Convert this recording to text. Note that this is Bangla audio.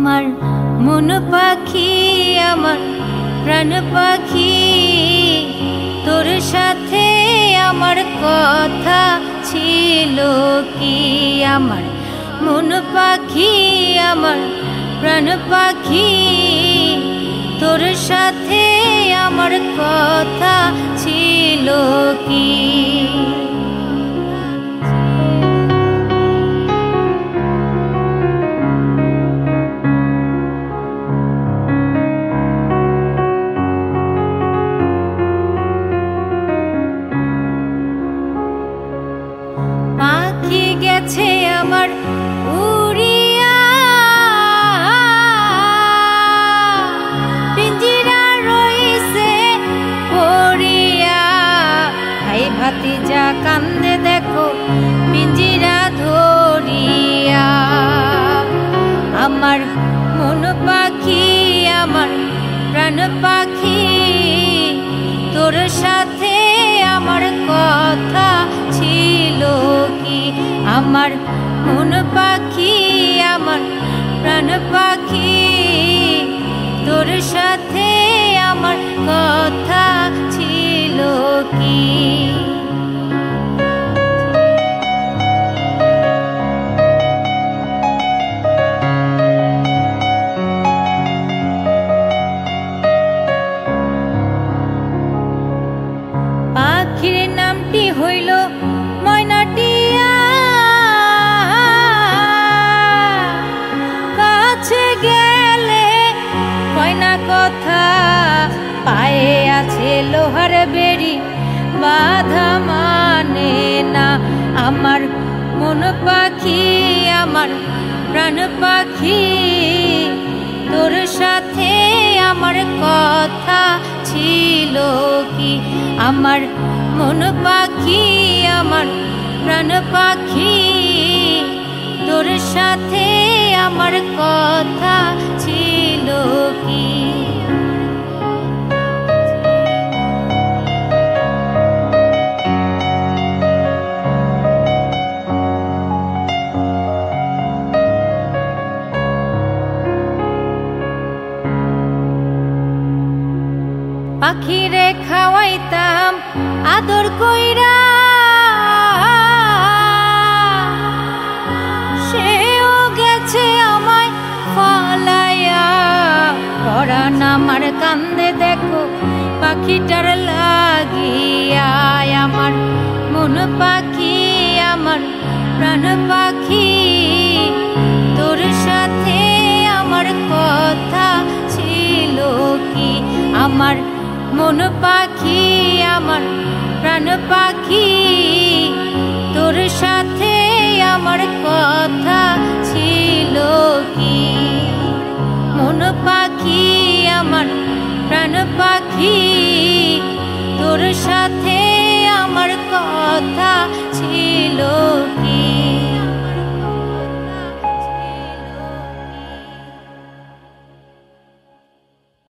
আমার মন পাখি আমার প্রাণ পাখি তোর সাথে আমার কথা ছিল কি আমার মন পাখি আমার প্রাণ পাখি তোর সাথে আমার কথা ছিল কি পাখি গেছে আমার উড়িয়া পিঞ্জিরা রইছে পড়িয়া ভাই ভাতিজা কান্দে দেখো পিঞ্জিরা ধরিয়া আমার মন পাখি আমার প্রাণ পাখি তোর সাথে আমার কথা ছিল কি আমার মন পাখি আমার প্রাণ পাখি তোর সাথে আমার কথা ছিল কি পাখির নামটি হইল ময়নাটিয়া কাছে গেলে কয়না কথা পায়ে আছে লোহার বেড়ি বাধা মানে না আমার মন পাখি আমার প্রাণ পাখি তোর সাথে আমার কথা ছিল কি আমার মন পাখি আমার প্রাণ পাখি তোর সাথে আমার কথা ছিল কি পাখিরে খাওয়াইতাম আদর কইরা সেও গেছে আমায় ফলাইয়া পরাণ আমার কান্দে দেখো পাখিটার লাগিয়া আমার মন পাখি আমার প্রাণ পাখি তোর সাথে আমার কথা ছিল কি আমার মন পাখি আমার প্রাণ পাখি তোর সাথে আমার কথা ছিল কি মন পাখি আমার প্রাণ পাখি